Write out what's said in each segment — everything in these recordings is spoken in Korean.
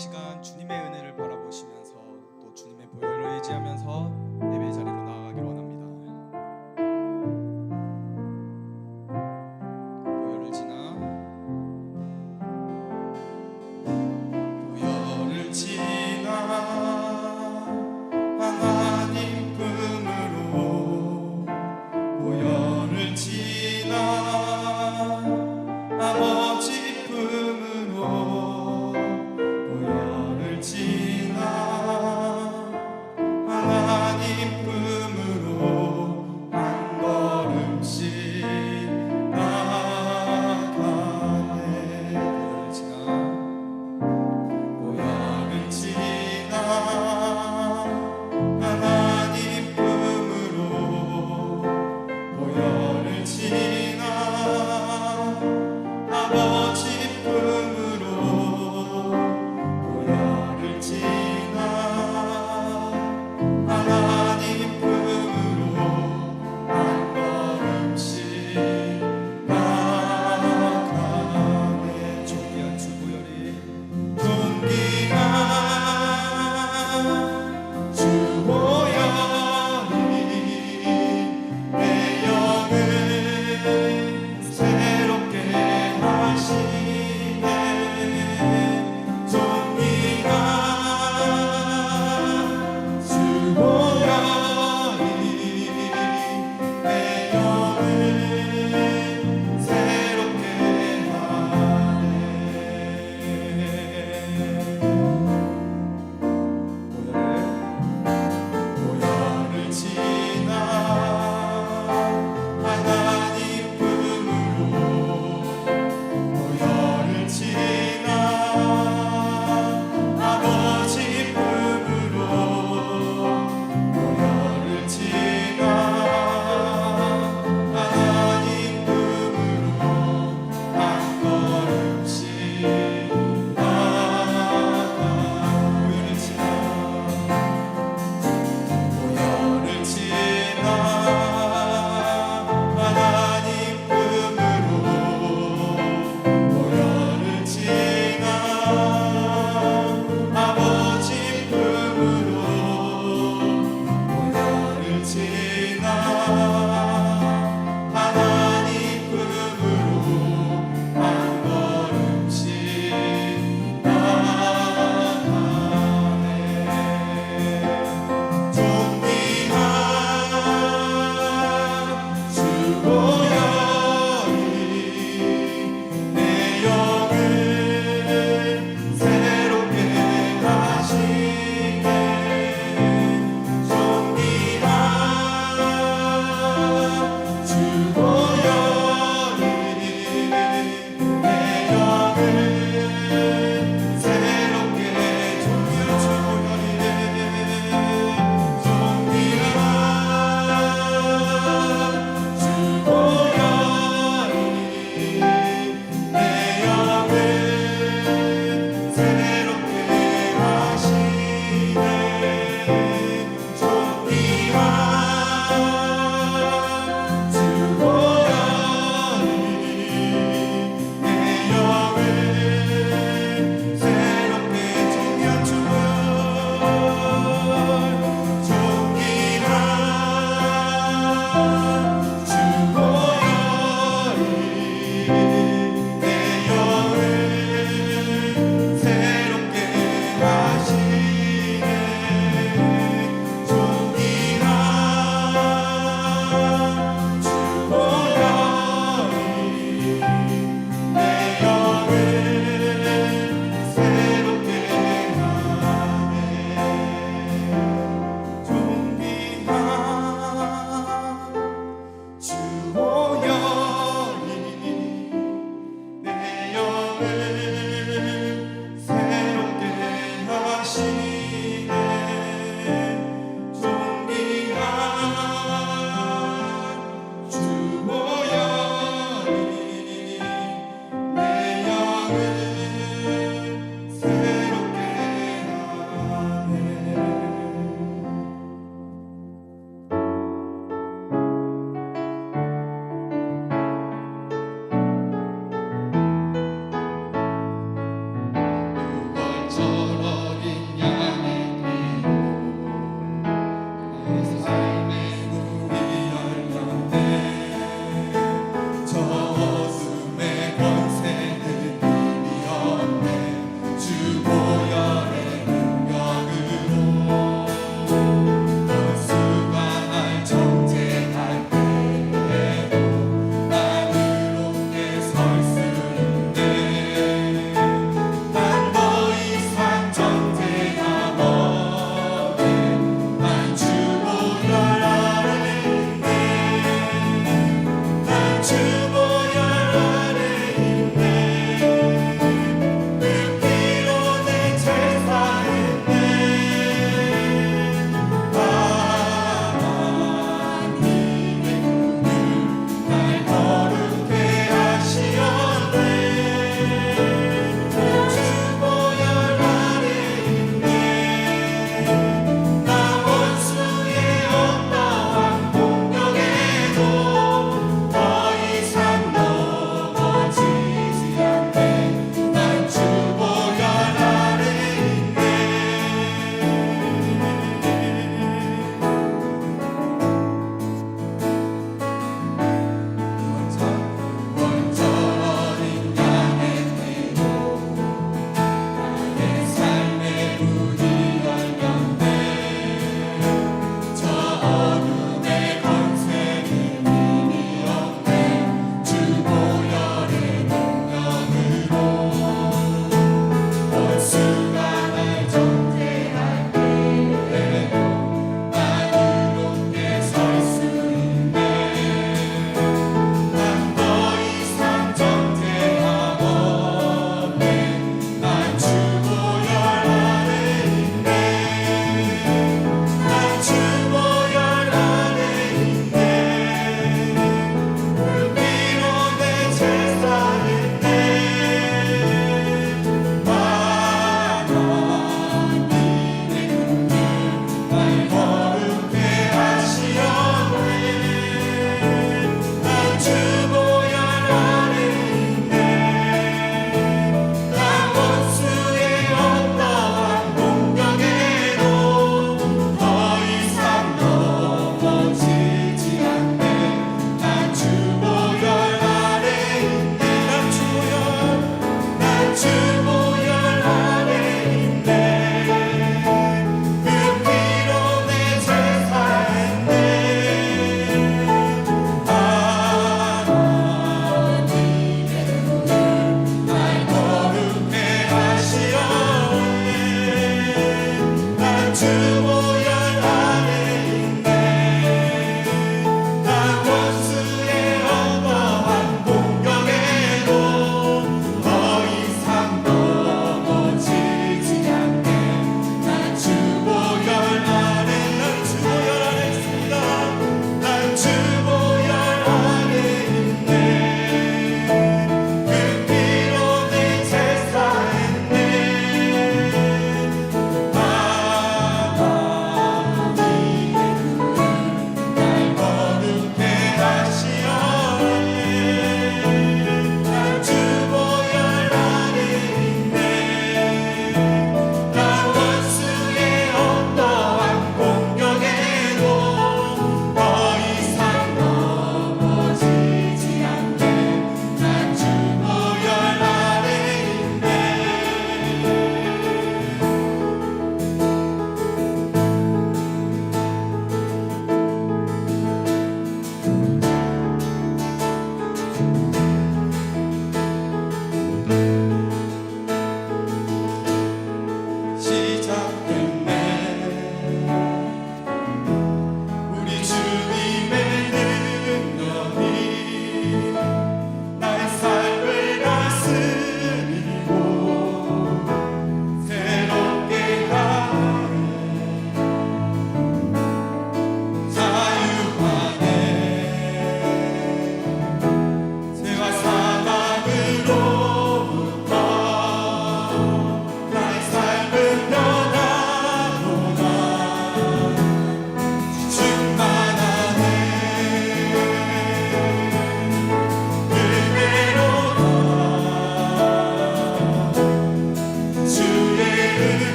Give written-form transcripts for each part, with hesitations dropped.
시간 주님의 은혜를 바라보시면서 또 주님의 보혈을 의지하면서 예배 자리로 나아가기를 원합니다. 보혈을 지나 하나님 품으로 보혈을 지나 아버지 품으로 보혈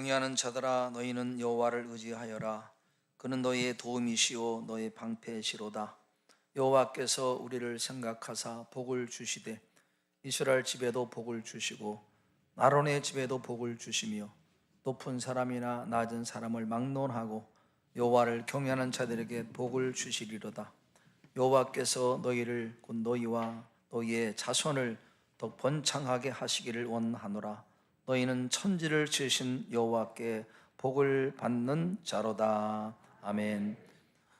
경외하는 자들아 너희는 여호와를 의지하여라. 그는 너희의 도움이시오 너희의 방패시로다. 여호와께서 우리를 생각하사 복을 주시되 이스라엘 집에도 복을 주시고 아론의 집에도 복을 주시며 높은 사람이나 낮은 사람을 막론하고 여호와를 경외하는 자들에게 복을 주시리로다. 여호와께서 너희를 곧 너희와 너희의 자손을 더 번창하게 하시기를 원하노라. 너희는 천지를 지으신 여호와께 복을 받는 자로다. 아멘.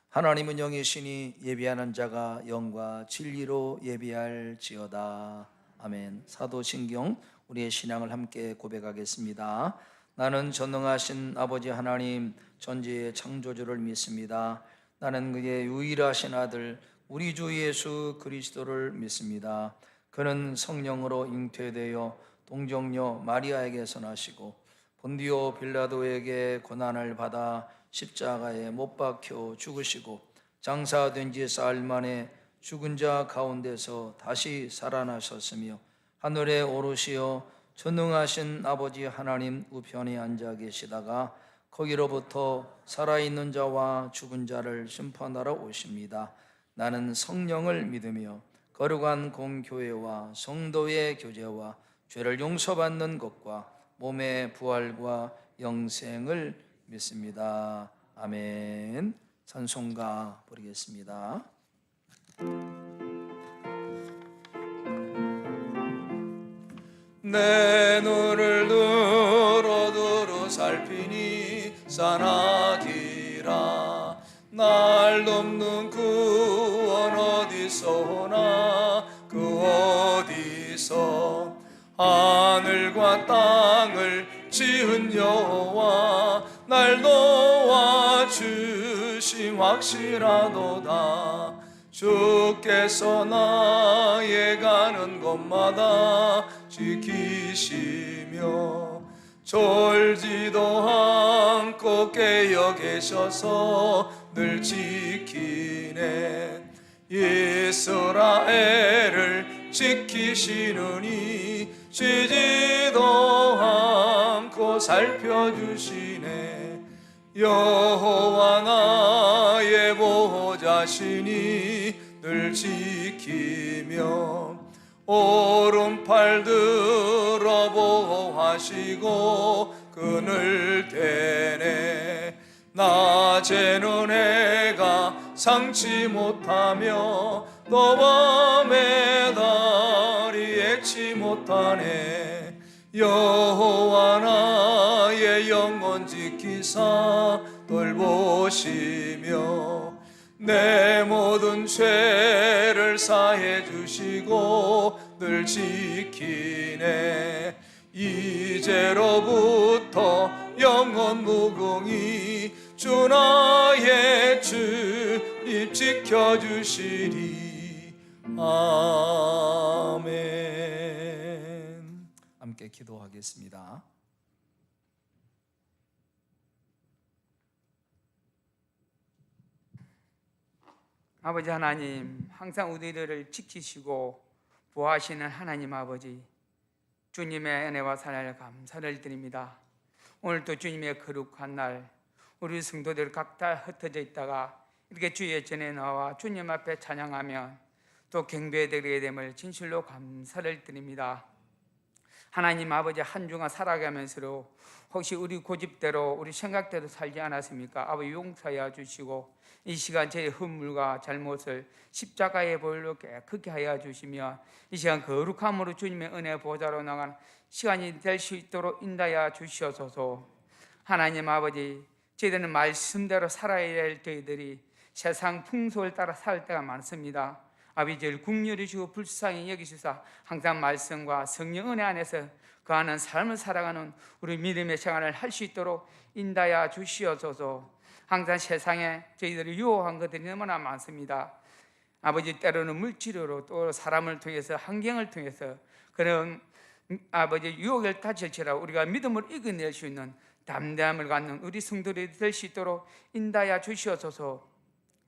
하나님은 영이시니 예비하는 자가 영과 진리로 예비할지어다. 아멘. 사도신경 우리의 신앙을 함께 고백하겠습니다. 나는 전능하신 아버지 하나님 전지의 창조주를 믿습니다. 나는 그의 유일하신 아들 우리 주 예수 그리스도를 믿습니다. 그는 성령으로 잉태되어 동정녀 마리아에게서 나시고 본디오 빌라도에게 고난을 받아 십자가에 못 박혀 죽으시고 장사된 지 사흘 만에 죽은 자 가운데서 다시 살아나셨으며 하늘에 오르시어 전능하신 아버지 하나님 우편에 앉아 계시다가 거기로부터 살아있는 자와 죽은 자를 심판하러 오십니다. 나는 성령을 믿으며 거룩한 공교회와 성도의 교제와 죄를 용서받는 것과 몸의 부활과 영생을 믿습니다. 아멘. 찬송가 부르겠습니다. 내 눈을 두루두루 살피니 싸나기라. 날 돕는 구원 어디서 오나 그 어디서 하늘과 땅을 지은 여호와 날 도와주심 확실하도다. 주께서 나의 가는 곳마다 지키시며 졸지도 않고 깨어 계셔서 늘 지키네. 이스라엘을 지키시느니 쉬지도 않고 살펴주시네. 여호와 나의 보호자시니 늘 지키며 오른팔 들어 보호하시고 그늘 대네. 낮에는 해가 상치 못하며 또 밤에 달이 액치 못하네. 여호와 나의 영혼 지키사 돌보시며 내 모든 죄를 사해 주시고 늘 지키네. 이제로부터 영원 무궁히 주 나의 주님 지켜주시리. 아멘. 함께 기도하겠습니다. 아버지 하나님, 항상 우리들을 지키시고 보호하시는 하나님 아버지, 주님의 은혜와 사랑을 감사를 드립니다. 오늘도 주님의 거룩한 날, 우리 성도들 각자 흩어져 있다가 이렇게 주의 전에 나와 주님 앞에 찬양하며 또 경배드리게 됨을 진실로 감사를 드립니다. 하나님 아버지, 한 주간 살아가면서 혹시 우리 고집대로 우리 생각대로 살지 않았습니까? 아버지 용서하여 주시고 이 시간 저의 허물과 잘못을 십자가의 보혈로 깨끗게 하여 주시며 이 시간 거룩함으로 주님의 은혜 보좌로 나가는 시간이 될 수 있도록 인도하여 주시옵소서. 하나님 아버지, 저희들은 말씀대로 살아야 할 저희들이 세상 풍속을 따라 살 때가 많습니다. 아버지를 국률이 주고 불쌍히 여기시사 항상 말씀과 성령 은혜 안에서 거하는 삶을 살아가는 우리 믿음의 생활을 할 수 있도록 인도하여 주시옵소서. 항상 세상에 저희들이 유혹한 것들이 너무나 많습니다. 아버지, 때로는 물질로 또 사람을 통해서 환경을 통해서 그런 아버지 유혹을 다칠지라도 우리가 믿음을 이겨낼 수 있는 담대함을 갖는 우리 성도들이 될 수 있도록 인도하여 주시옵소서.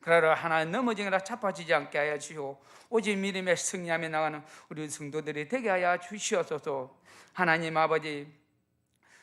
그러나 하나 넘어지거나 자빠지지 않게 하여 주시고 오직 믿음의 승리하며 나가는 우리 성도들이 되게 하여 주시옵소서. 하나님 아버지,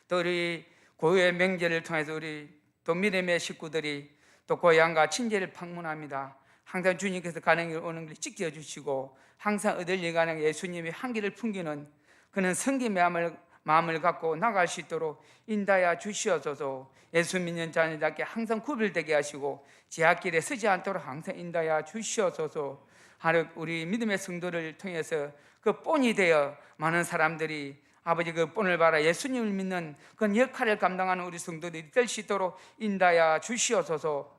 또 우리 고유의 명절을 통해서 우리 또 믿음의 식구들이 또 고향과 친지를 방문합니다. 항상 주님께서 가는 길 오는 길 지켜주시고 항상 얻을 가는 예수님의 향기를 풍기는 그는 성김의 마음을 갖고 나갈 수 있도록 인도하여 주시옵소서. 예수 믿는 자녀답게 항상 구별되게 하시고 제약길에 서지 않도록 항상 인도하여 주시옵소서. 하루 우리 믿음의 성도를 통해서 그 본이 되어 많은 사람들이 아버지 그 본을 바라 예수님을 믿는 그 역할을 감당하는 우리 성도들이 될 수 있도록 인도하여 주시옵소서.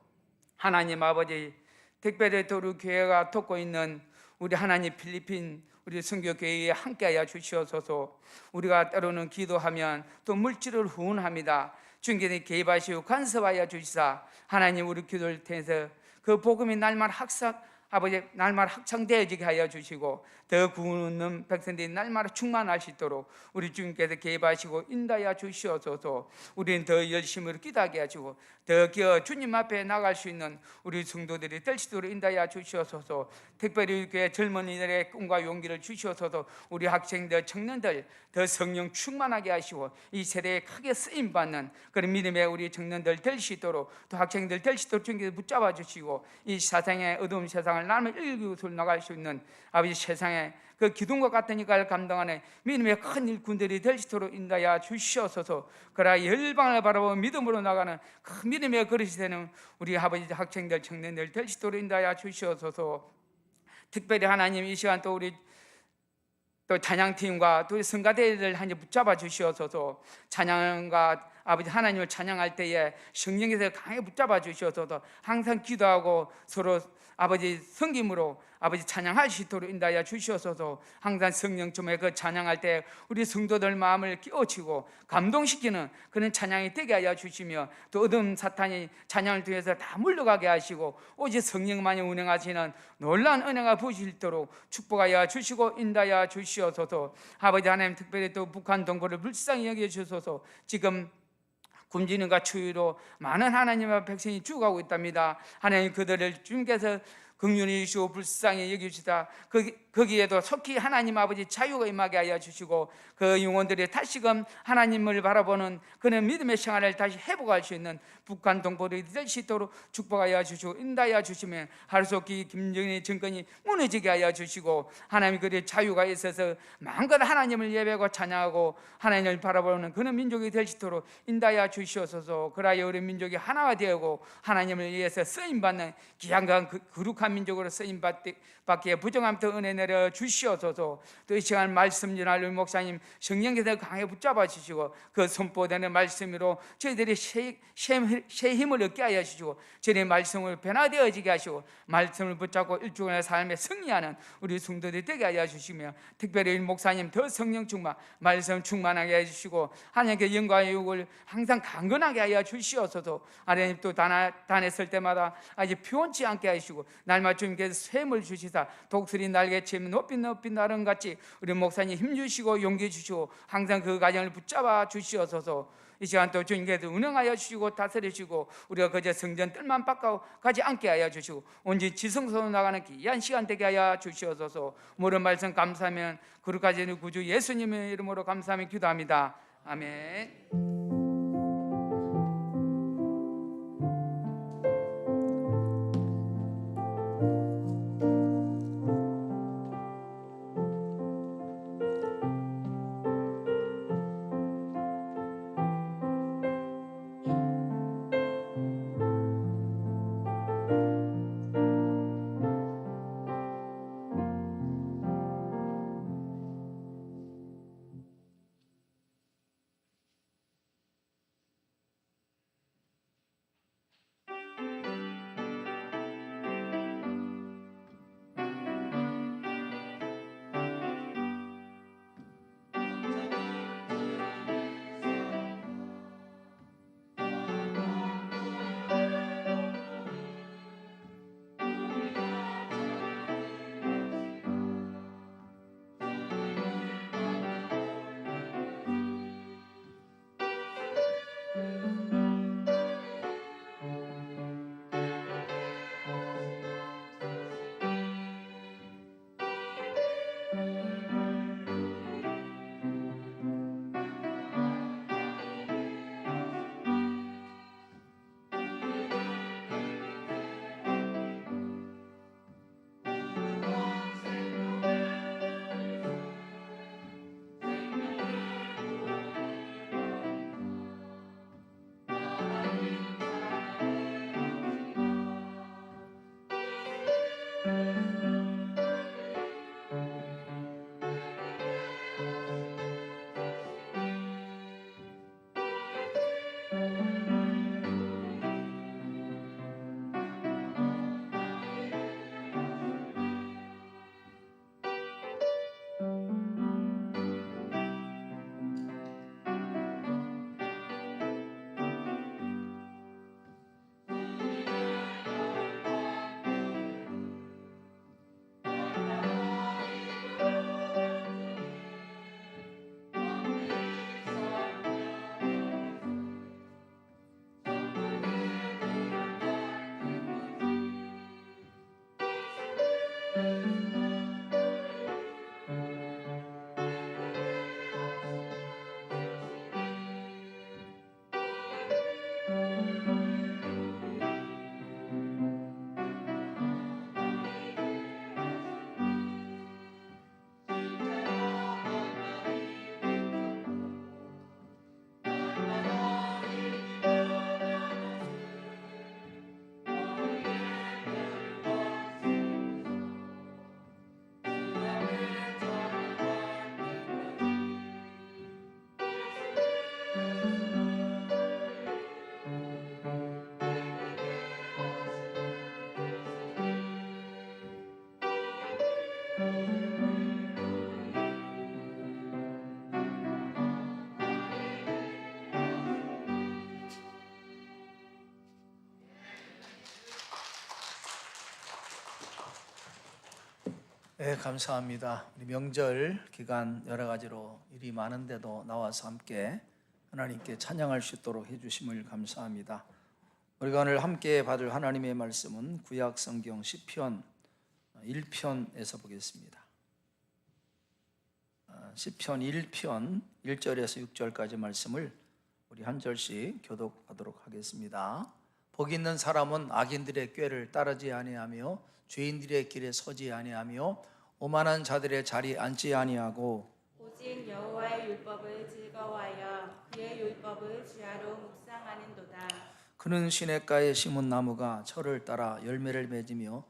하나님 아버지, 특별히 또 우리 교회가 돕고 있는 우리 하나님 필리핀 우리 선교교회에 함께하여 주시옵소서. 우리가 때로는 기도하면 또 물질을 후원합니다. 주님께서 개입하시고 간섭하여 주시사 하나님 우리 기도를 통해서 그 복음이 날마다 확장되어지게 하여 주시고 더 구원받는 백성들이 날마다 충만할 수 있도록 우리 주님께서 개입하시고 인도하여 주시옵소서. 우리는 더 열심히 기도하게 하시고 더 기어 주님 앞에 나갈 수 있는 우리 성도들이 될 수 있도록 인도하여 주시옵소서. 특별히 교회 젊은이들의 꿈과 용기를 주시옵소서. 우리 학생들, 청년들 더 성령 충만하게 하시고 이 세대에 크게 쓰임받는 그런 믿음의 우리 청년들 될 수 있도록 또 학생들 될 수 있도록 주님께서 붙잡아 주시고 이 세상의 어두운 세상을 남을 일구서 나갈 수 있는 아버지 세상에 그 기둥과 같은 이걸 감당하는 믿음의 큰 일꾼들이 될 수 있도록 인도하여 주시옵소서. 그러나 열방을 바라보고 믿음으로 나가는 큰 믿음의 그릇이 되는 우리 아버지 학생들 청년들 될 수 있도록 인도하여 주시옵소서. 특별히 하나님 이 시간 또 우리 또 찬양팀과 또 성가대를 한 번 붙잡아 주시옵소서. 찬양과 아버지 하나님을 찬양할 때에 성령에서 강하게 붙잡아 주시옵소서. 항상 기도하고 서로 아버지 섬김으로 아버지 찬양할 수 있도록 인도하여 주시옵소서. 항상 성령 중에 그 찬양할 때 우리 성도들 마음을 끼워치고 감동시키는 그런 찬양이 되게 하여 주시며 또 어두운 사탄이 찬양을 통해서 다 물러가게 하시고 오직 성령만이 운행하시는 놀라운 은혜가 부으시도록 축복하여 주시고 인도하여 주시옵소서. 아버지 하나님 특별히 또 북한 동포를 불쌍히 여겨주소서. 지금 굶주림과 추위로 많은 하나님의 백성이 죽어가고 있답니다. 하나님 그들을 주님께서 긍휼히 여기시고 불쌍히 여기시다 거기에도 속히 하나님 아버지 자유가 임하게 하여 주시고 그 영혼들이 다시금 하나님을 바라보는 그런 믿음의 생활을 다시 회복할 수 있는 북한 동포들이 될 수 있도록 축복하여 주시고 인도하여 주시면 하루속히 김정은의 정권이 무너지게 하여 주시고 하나님 그들의 자유가 있어서 마음껏 하나님을 예배하고 찬양하고 하나님을 바라보는 그런 민족이 될 수 있도록 인도하여 주시옵소서. 그러하여 우리 민족이 하나가 되고 하나님을 위해서 쓰임받는 귀한 거룩한 민족으로 쓰임받기에 부정함부터 은혜 내려 주시옵소서. 또 이 시간 말씀 전할 우리 목사님 성령께서 강하게 붙잡아 주시고 그 선포되는 말씀으로 저희들이 새 힘을 얻게 하여 주시고 저희의 말씀을 변화되어지게 하시고 말씀을 붙잡고 일주일의 삶에 승리하는 우리 성도들이 되게 하여 주시며 특별히 목사님 더 성령 충만 말씀 충만하게 해주시고 하나님께 영광의 욕을 항상 강건하게 하여 주시옵소서. 하나님 또 단에 설 때마다 아직 피곤치 않게 하시고 날마다 주님께서 샘을 주시사 독수리 날개치면 높이 나름같이 우리 목사님 힘주시고 용기 주시고 항상 그 가정을 붙잡아 주시옵소서. 이 시간 또 주님께서 운행하여 주시고 다스리시고 우리가 그저 성전 뜰만 닦아 가지 않게 하여 주시고 온전히 지성소로 나가는 귀한 시간 되게 하여 주시옵소서. 모든 말씀 감사하면 거룩하신 우리 구주 예수님의 이름으로 감사하며 기도합니다. 아멘. 네, 감사합니다. 우리 명절 기간 여러 가지로 일이 많은데도 나와서 함께 하나님께 찬양할 수 있도록 해주심을 감사합니다. 우리가 오늘 함께 받을 하나님의 말씀은 구약 성경 시편 1편에서 보겠습니다. 시편 1편 1절에서 6절까지 말씀을 우리 한 절씩 교독하도록 하겠습니다. 복 있는 사람은 악인들의 꾀를 따르지 아니하며 죄인들의 길에 서지 아니하며 오만한 자들의 자리에 앉지 아니하고 오직 여호와의 율법을 즐거워하여 그의 율법을 주야로 묵상하는도다. 그는 시냇가에 심은 나무가 철을 따라 열매를 맺으며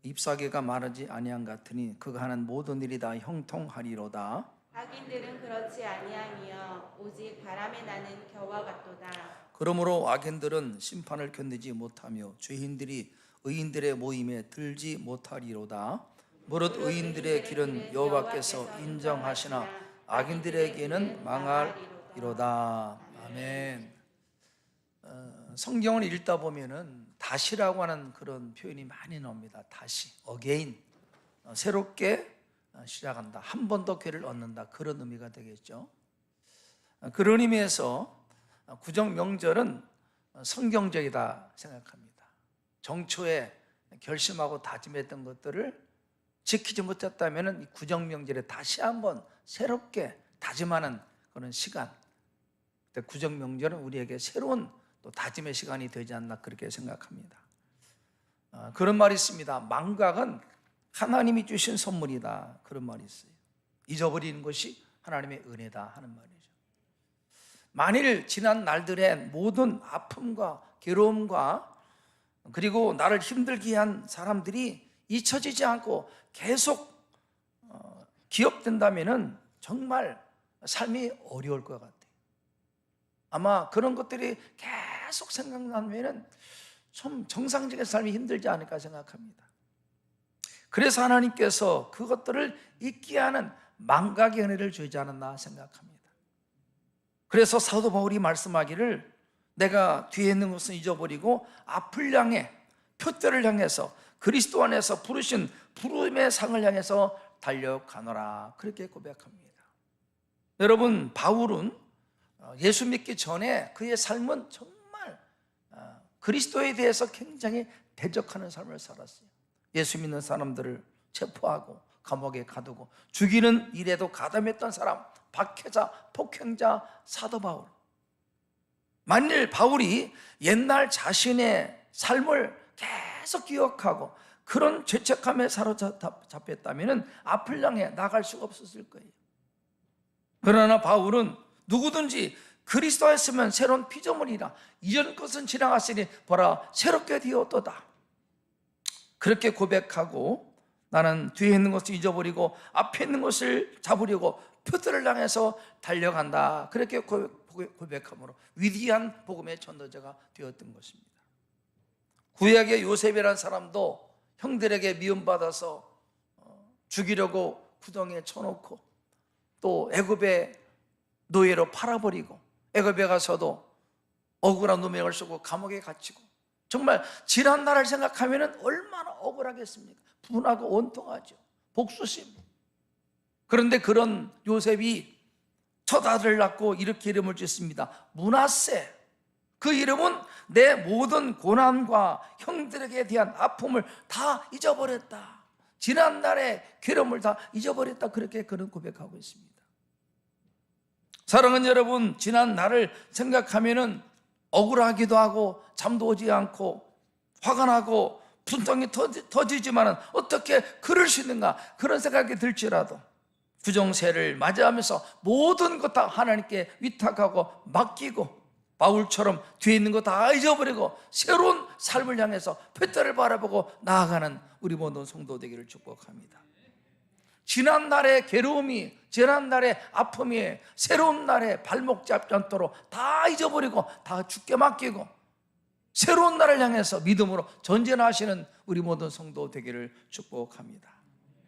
잎사귀가 마르지 아니한 같으니 그가 하는 모든 일이 다 형통하리로다. 악인들은 그렇지 아니하며 오직 바람에 나는 겨와 같도다. 그러므로 악인들은 심판을 견디지 못하며 죄인들이 의인들의 모임에 들지 못하리로다. 무릇 의인들의 길은 여호와께서 인정하시나 악인들의 길은 망하리로다. 아멘. 성경을 읽다 보면은 다시라고 하는 그런 표현이 많이 나옵니다. 다시, again, 새롭게 시작한다, 한 번 더 기회를 얻는다, 그런 의미가 되겠죠. 그런 의미에서 구정 명절은 성경적이다 생각합니다. 정초에 결심하고 다짐했던 것들을 지키지 못했다면 이 구정 명절에 다시 한번 새롭게 다짐하는 그런 시간. 구정 명절은 우리에게 새로운 또 다짐의 시간이 되지 않나 그렇게 생각합니다. 그런 말이 있습니다. 망각은 하나님이 주신 선물이다, 그런 말이 있어요. 잊어버리는 것이 하나님의 은혜다 하는 말이죠. 만일 지난 날들의 모든 아픔과 괴로움과 그리고 나를 힘들게 한 사람들이 잊혀지지 않고 계속 기억된다면 정말 삶이 어려울 것 같아요. 아마 그런 것들이 계속 생각나면 좀 정상적인 삶이 힘들지 않을까 생각합니다. 그래서 하나님께서 그것들을 잊게 하는 망각의 은혜를 주지 않았나 생각합니다. 그래서 사도 바울이 말씀하기를 내가 뒤에 있는 것은 잊어버리고 앞을 향해 표대를 향해서 그리스도 안에서 부르신 부름의 상을 향해서 달려가노라, 그렇게 고백합니다. 여러분, 바울은 예수 믿기 전에 그의 삶은 정말 그리스도에 대해서 굉장히 대적하는 삶을 살았어요. 예수 믿는 사람들을 체포하고 감옥에 가두고 죽이는 일에도 가담했던 사람, 박해자, 폭행자 사도 바울. 만일 바울이 옛날 자신의 삶을 계속 기억하고 그런 죄책감에 사로잡혔다면 앞을 향해 나갈 수가 없었을 거예요. 그러나 바울은 누구든지 그리스도에 있으면 새로운 피조물이라 이전 것은 지나갔으니 보라 새롭게 되었도다, 그렇게 고백하고 나는 뒤에 있는 것을 잊어버리고 앞에 있는 것을 잡으려고 표들을 향해서 달려간다. 그렇게 고백함으로 위대한 복음의 전도자가 되었던 것입니다. 구약의 요셉이라는 사람도 형들에게 미움받아서 죽이려고 구덩이에 쳐놓고 또 애굽의 노예로 팔아버리고 애굽에 가서도 억울한 누명을 쓰고 감옥에 갇히고 정말 지난 날을 생각하면 얼마나 억울하겠습니까? 분하고 원통하죠. 복수심. 그런데 그런 요셉이 첫 아들을 낳고 이렇게 이름을 짓습니다. 므낫세. 그 이름은 내 모든 고난과 형들에게 대한 아픔을 다 잊어버렸다. 지난 날의 괴로움을 다 잊어버렸다. 그렇게 그는 고백하고 있습니다. 사랑하는 여러분, 지난 날을 생각하면은 억울하기도 하고 잠도 오지 않고 화가 나고 분통이 터지지만은 어떻게 그럴 수 있는가 그런 생각이 들지라도 부정세를 맞이하면서 모든 것 다 하나님께 위탁하고 맡기고 바울처럼 뒤에 있는 거 다 잊어버리고 새로운 삶을 향해서 표대를 바라보고 나아가는 우리 모든 성도 되기를 축복합니다. 지난 날의 괴로움이, 지난 날의 아픔이 새로운 날에 발목 잡지 않도록 다 잊어버리고 다 주께 맡기고 새로운 날을 향해서 믿음으로 전진하시는 우리 모든 성도 되기를 축복합니다.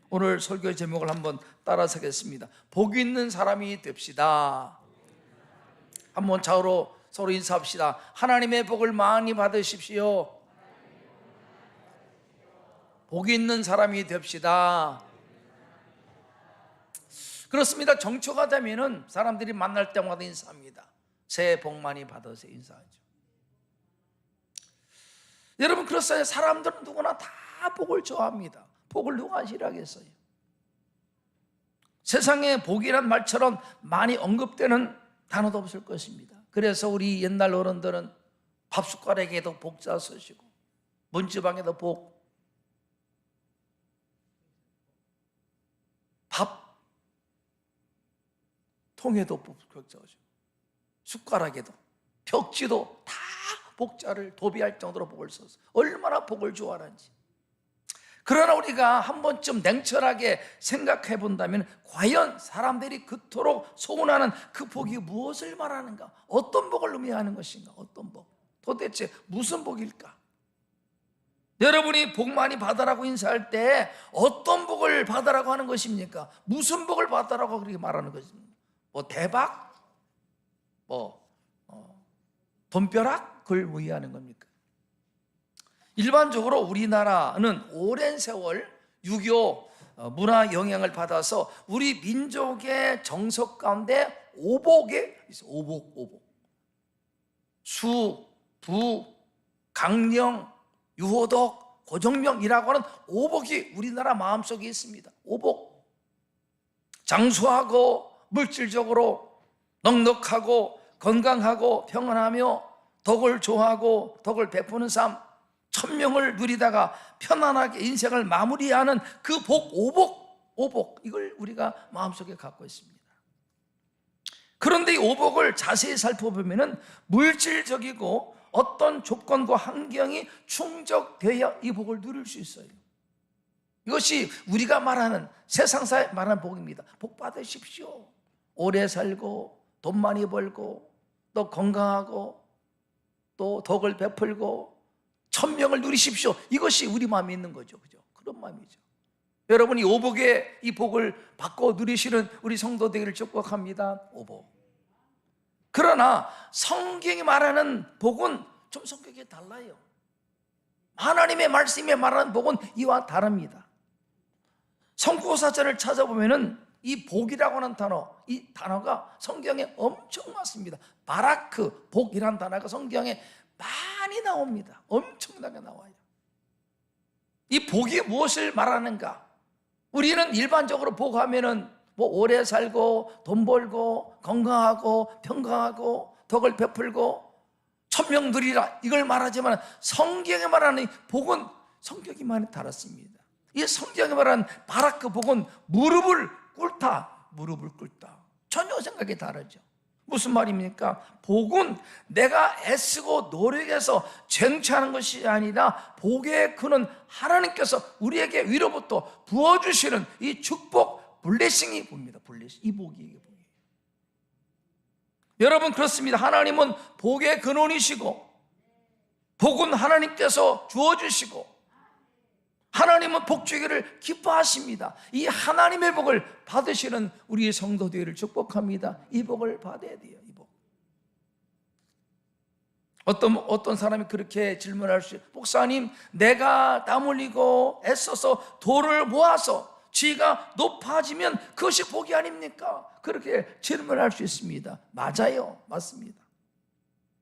오늘 설교 제목을 한번 따라서겠습니다. 복 있는 사람이 됩시다. 한번 좌우로 서로 인사합시다. 하나님의 복을 많이 받으십시오. 복 있는 사람이 됩시다. 그렇습니다. 정초가 되면은 사람들이 만날 때마다 인사합니다. 새해 복 많이 받으세요. 인사하죠. 여러분 그렇어요. 사람들은 누구나 다 복을 좋아합니다. 복을 누가 싫어하겠어요? 세상에 복이란 말처럼 많이 언급되는 단어도 없을 것입니다. 그래서 우리 옛날 어른들은 밥숟가락에도 복자 쓰시고 문지방에도 복, 밥 통에도 복자 쓰시고 숟가락에도 벽지도 다 복자를 도비할 정도로 복을 썼어요. 얼마나 복을 좋아하는지. 그러나 우리가 한 번쯤 냉철하게 생각해 본다면 과연 사람들이 그토록 소원하는 그 복이 무엇을 말하는가? 어떤 복을 의미하는 것인가? 어떤 복? 도대체 무슨 복일까? 여러분이 복 많이 받으라고 인사할 때 어떤 복을 받으라고 하는 것입니까? 무슨 복을 받으라고 그렇게 말하는 것입니까? 뭐 대박? 돈벼락? 그걸 의미하는 겁니까? 일반적으로 우리나라는 오랜 세월 유교 문화 영향을 받아서 우리 민족의 정석 가운데 오복이 있어요. 오복. 수, 부, 강령, 유호덕, 고정명이라고 하는 오복이 우리나라 마음속에 있습니다. 오복. 장수하고 물질적으로 넉넉하고 건강하고 평안하며 덕을 좋아하고 덕을 베푸는 삶, 천명을 누리다가 편안하게 인생을 마무리하는 그 복, 오복, 이걸 우리가 마음속에 갖고 있습니다. 그런데 이 오복을 자세히 살펴보면 물질적이고 어떤 조건과 환경이 충족되어야 이 복을 누릴 수 있어요. 이것이 우리가 말하는 세상사에 말하는 복입니다. 복 받으십시오. 오래 살고 돈 많이 벌고 또 건강하고 또 덕을 베풀고 천명을 누리십시오. 이것이 우리 마음에 있는 거죠. 그죠? 그런 마음이죠. 여러분이 오복의 이 복을 받고 누리시는 우리 성도 되기를 축복합니다. 오복. 그러나 성경이 말하는 복은 좀 성격이 달라요. 하나님의 말씀에 말하는 복은 이와 다릅니다. 성구사전을 찾아보면은 이 복이라고 하는 단어, 이 단어가 성경에 엄청 많습니다. 바라크, 복이라는 단어가 성경에 많이 나옵니다. 엄청나게 나와요. 이 복이 무엇을 말하는가? 우리는 일반적으로 복하면은 뭐 오래 살고 돈 벌고 건강하고 평강하고 덕을 베풀고 천명 누리라 이걸 말하지만 성경에 말하는 복은 성격이 많이 다릅니다. 이 성경에 말하는 바라크 복은 무릎을 꿇다 전혀 생각이 다르죠. 무슨 말입니까? 복은 내가 애쓰고 노력해서 쟁취하는 것이 아니라 복의 근원 하나님께서 우리에게 위로부터 부어주시는 이 축복, 블레싱이 봅니다. 블레싱. 이 복이 이게 복이에요. 여러분, 그렇습니다. 하나님은 복의 근원이시고 복은 하나님께서 주어주시고 하나님은 복 주기를 기뻐하십니다. 이 하나님의 복을 받으시는 우리 성도들을 축복합니다. 이 복을 받아야 돼요. 이 복. 어떤 사람이 그렇게 질문할 수 있어요. 목사님, 내가 땀 흘리고 애써서 돌을 모아서 지위가 높아지면 그것이 복이 아닙니까? 그렇게 질문할 수 있습니다. 맞아요. 맞습니다.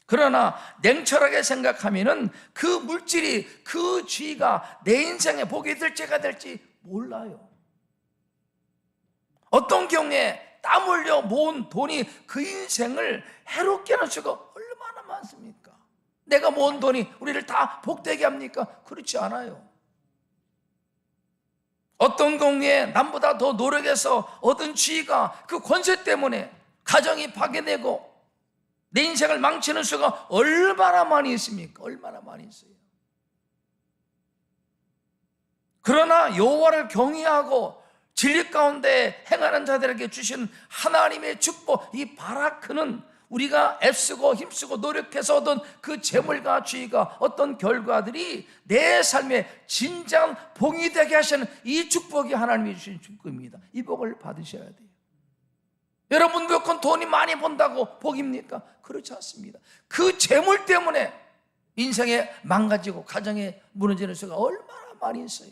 그러나 냉철하게 생각하면은 그 물질이, 그 지위가 내 인생에 복이 될지가 될지 몰라요. 어떤 경우에 땀 흘려 모은 돈이 그 인생을 해롭게 하는 수가 얼마나 많습니까? 내가 모은 돈이 우리를 다 복되게 합니까? 그렇지 않아요. 어떤 경우에 남보다 더 노력해서 얻은 지위가 그 권세 때문에 가정이 파괴되고 내 인생을 망치는 수가 얼마나 많이 있습니까? 얼마나 많이 있어요. 그러나 여호와를 경외하고 진리 가운데 행하는 자들에게 주시는 하나님의 축복, 이 바라크는 우리가 애쓰고 힘쓰고 노력해서 얻은 그 재물과 지위가 어떤 결과들이 내 삶에 진정한 복이 되게 하시는 이 축복이 하나님이 주신 축복입니다. 이 복을 받으셔야 돼요. 여러분, 무조건 돈이 많이 번다고 복입니까? 그렇지 않습니다. 그 재물 때문에 인생에 망가지고 가정에 무너지는 수가 얼마나 많이 있어요.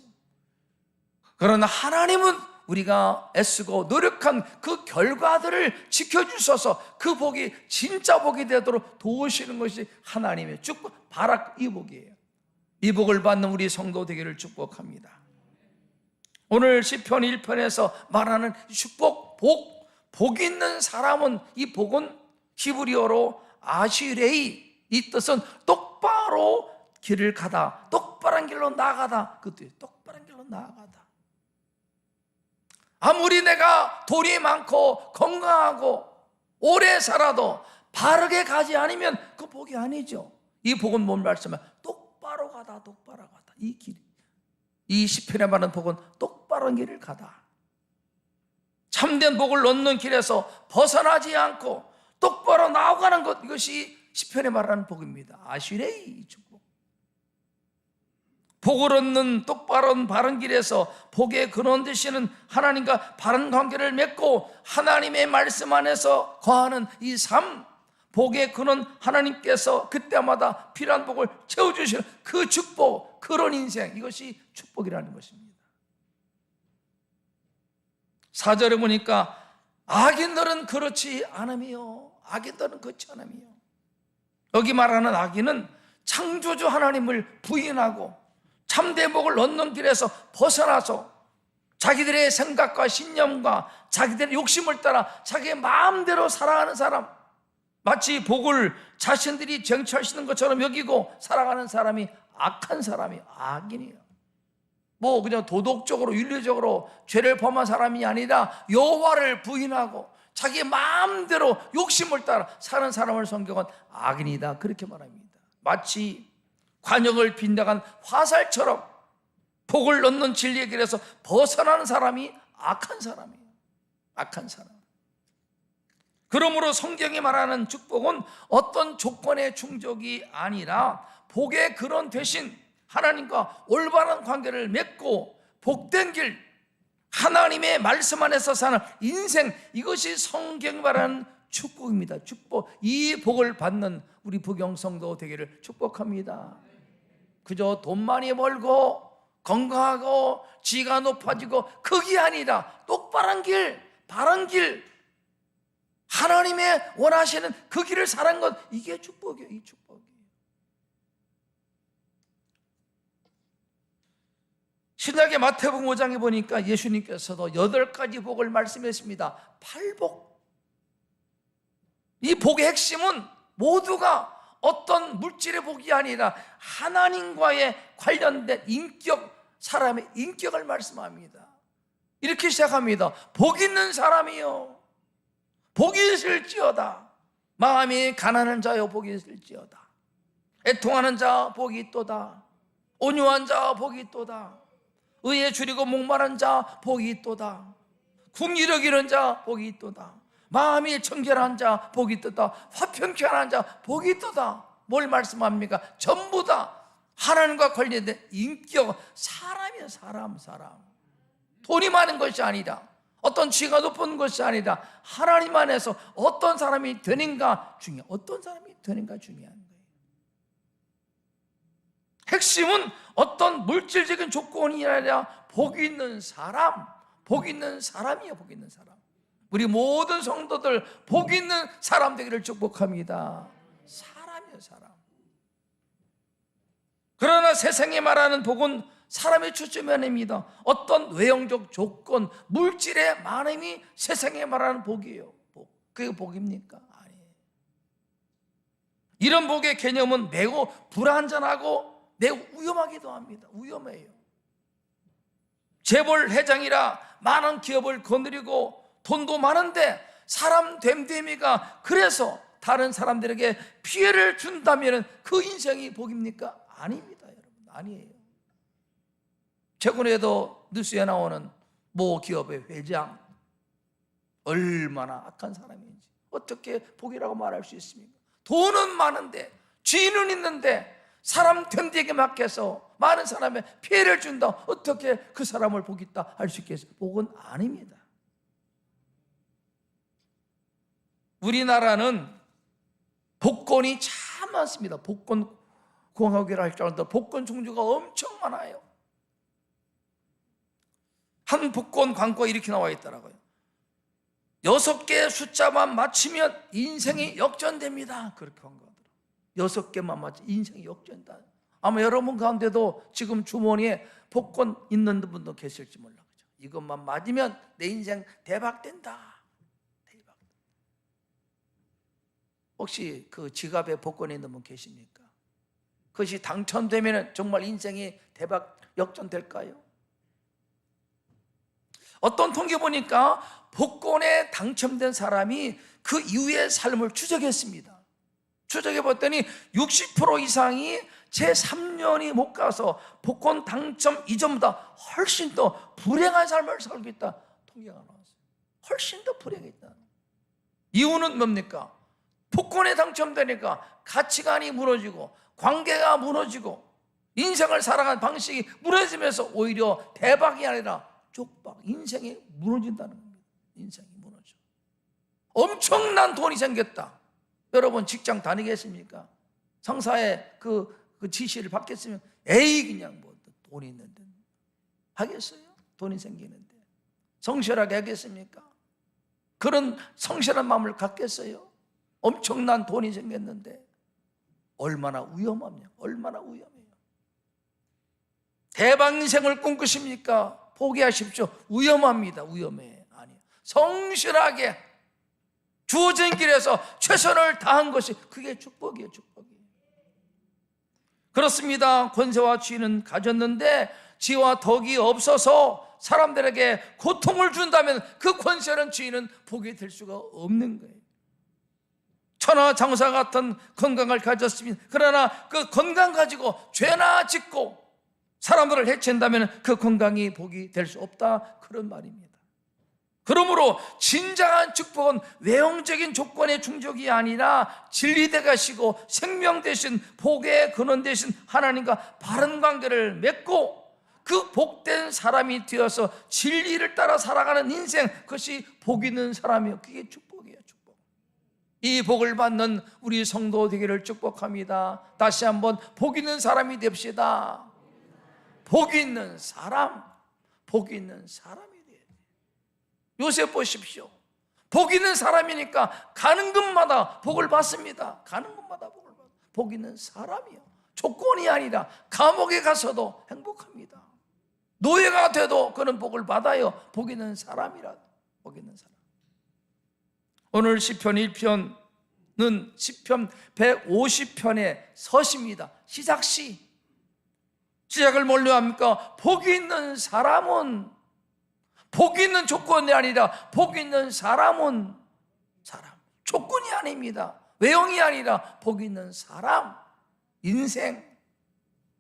그러나 하나님은 우리가 애쓰고 노력한 그 결과들을 지켜주셔서 그 복이 진짜 복이 되도록 도우시는 것이 하나님의 축복, 바락, 이 복이에요. 이 복을 받는 우리 성도 되기를 축복합니다. 오늘 시편 1편에서 말하는 축복, 복 있는 사람은, 이 복은 히브리어로 아시레이, 이 뜻은 똑바로 길을 가다, 똑바른 길로 나아가다, 그 뜻이에요. 똑바른 길로 나아가다. 아무리 내가 돈이 많고 건강하고 오래 살아도 바르게 가지 않으면 그 복이 아니죠. 이 복은 뭔 말씀이야? 똑바로 가다, 똑바로 가다. 이 길, 이 시편에 말하는 복은 똑바른 길을 가다. 참된 복을 얻는 길에서 벗어나지 않고 똑바로 나아가는 것, 이것이 시편에 말하는 복입니다. 아시레이 축복. 복을 얻는 똑바른 바른 길에서 복의 근원 되시는 하나님과 바른 관계를 맺고 하나님의 말씀 안에서 거하는 이 삶, 복의 근원 하나님께서 그때마다 필요한 복을 채워주시는 그 축복, 그런 인생, 이것이 축복이라는 것입니다. 4절에 보니까 악인들은 그렇지 않으며, 악인들은 그렇지 않으며, 여기 말하는 악인은 창조주 하나님을 부인하고 참된 복을 얻는 길에서 벗어나서 자기들의 생각과 신념과 자기들의 욕심을 따라 자기의 마음대로 살아가는 사람, 마치 복을 자신들이 쟁취하시는 것처럼 여기고 살아가는 사람이 악한 사람이 악인이에요. 뭐 그냥 도덕적으로 윤리적으로 죄를 범한 사람이 아니라 여호와를 부인하고 자기 마음대로 욕심을 따라 사는 사람을 성경은 악인이다, 그렇게 말합니다. 마치 관역을 빗나간 화살처럼 복을 얻는 진리의 길에서 벗어나는 사람이 악한 사람이에요. 악한 사람. 그러므로 성경이 말하는 축복은 어떤 조건의 충족이 아니라 복의 근원 대신 하나님과 올바른 관계를 맺고 복된 길, 하나님의 말씀 안에서 사는 인생, 이것이 성경이 말하는 축복입니다. 축복. 이 복을 받는 우리 부경성도 되기를 축복합니다. 그저 돈 많이 벌고 건강하고 지위가 높아지고 그게 아니라 똑바른 길, 바른 길, 하나님의 원하시는 그 길을 사는 것, 이게 축복이에요. 이 축복이에요. 신약의 마태복음 5장에 보니까 예수님께서도 8가지 복을 말씀했습니다. 8복. 이 복의 핵심은 모두가 어떤 물질의 복이 아니라 하나님과의 관련된 인격, 사람의 인격을 말씀합니다. 이렇게 시작합니다. 복 있는 사람이요, 복이 있을지어다. 마음이 가난한 자여 복이 있을지어다. 애통하는 자 복이 있도다. 온유한 자 복이 있도다. 의에 줄이고 목마른 자 복이 있도다. 궁리력 잃은 자 복이 있도다. 마음이 청결한 자 복이 있도다. 화평케 하는 자 복이 있도다. 뭘 말씀합니까? 전부 다 하나님과 관련된 인격, 사람이에요. 사람. 돈이 많은 것이 아니라, 어떤 지가 높은 것이 아니라, 하나님 안에서 어떤 사람이 되는가 중요해요. 어떤 사람이 되는가 중요한 거예요. 핵심은 어떤 물질적인 조건이 아니라 복이 있는 사람, 복이 있는 사람이에요. 복이 있는 사람. 우리 모든 성도들 복이 있는 사람 되기를 축복합니다. 사람이에요. 사람. 그러나 세상에 말하는 복은 사람의 초점이 아닙니다. 어떤 외형적 조건, 물질의 많음이 세상에 말하는 복이에요. 복. 그게 복입니까? 아니에요. 이런 복의 개념은 매우 불안전하고 매우 위험하기도 합니다. 위험해요. 재벌 회장이라 많은 기업을 거느리고 돈도 많은데 사람 됨됨이가 그래서 다른 사람들에게 피해를 준다면 그 인생이 복입니까? 아닙니다, 여러분. 아니에요. 최근에도 뉴스에 나오는 모 기업의 회장, 얼마나 악한 사람인지 어떻게 복이라고 말할 수 있습니까? 돈은 많은데, 지인은 있는데 사람 됨되게 맡겨서 많은 사람의 피해를 준다. 어떻게 그 사람을 복 있다 할 수 있겠어요? 복은 아닙니다. 우리나라는 복권이 참 많습니다. 복권 공화국이라 할 정도로 복권 종류가 엄청 많아요. 한 복권 광고가 이렇게 나와 있더라고요. 6개의 숫자만 맞히면 인생이 역전됩니다. 그렇게 광고하더라고요. 6개만 맞히면 인생이 역전다. 아마 여러분 가운데도 지금 주머니에 복권 있는 분도 계실지 몰라. 그죠? 이것만 맞으면 내 인생 대박된다. 대박. 혹시 그 지갑에 복권이 있는 분 계십니까? 그것이 당첨되면 정말 인생이 대박 역전될까요? 어떤 통계 보니까 복권에 당첨된 사람이 그 이후의 삶을 추적했습니다. 추적해 봤더니 60% 이상이 제3년이 못 가서 복권 당첨 이전보다 훨씬 더 불행한 삶을 살고 있다 통계가 나왔어요. 훨씬 더 불행했다. 이유는 뭡니까? 복권에 당첨되니까 가치관이 무너지고 관계가 무너지고 인생을 살아가는 방식이 무너지면서 오히려 대박이 아니라 쪽박, 인생이 무너진다는 겁니다. 인생이 무너져. 엄청난 돈이 생겼다. 여러분 직장 다니겠습니까? 상사의 그 지시를 받겠으면 에이 그냥 뭐 돈이 있는데 하겠어요? 돈이 생기는데 성실하게 하겠습니까? 그런 성실한 마음을 갖겠어요? 엄청난 돈이 생겼는데 얼마나 위험하냐? 얼마나 위험해요. 대박 인생을 꿈꾸십니까? 포기하십시오. 위험합니다. 위험해. 아니, 성실하게 주어진 길에서 최선을 다한 것이 그게 축복이에요. 축복이에요. 그렇습니다. 권세와 지위는 가졌는데 지와 덕이 없어서 사람들에게 고통을 준다면 그 권세는 지위는 복이 될 수가 없는 거예요. 천하장사 같은 건강을 가졌습니다. 그러나 그 건강 가지고 죄나 짓고 사람들을 해친다면 그 건강이 복이 될 수 없다. 그런 말입니다. 그러므로 진정한 축복은 외형적인 조건의 충족이 아니라 진리 되시고 생명 되신 복의 근원 되신 하나님과 바른 관계를 맺고 그 복된 사람이 되어서 진리를 따라 살아가는 인생, 그것이 복 있는 사람이에요. 그게 축복이에요. 축복. 이 복을 받는 우리 성도 되기를 축복합니다. 다시 한번 복 있는 사람이 됩시다. 복 있는 사람, 복 있는 사람이 돼야 돼요. 요셉 보십시오. 복 있는 사람이니까 가는 곳마다 복을 받습니다. 가는 곳마다 복을 받아요. 복 있는 사람이요. 조건이 아니라 감옥에 가서도 행복합니다. 노예가 돼도 그는 복을 받아요. 복 있는 사람이라. 복 있는 사람. 오늘 시편 1편은 시편 150편의 서시입니다. 시작시. 시작을 뭘로 합니까? 복이 있는 사람은, 복이 있는 조건이 아니라 복이 있는 사람은 사람. 조건이 아닙니다. 외형이 아니라 복 있는 사람, 인생.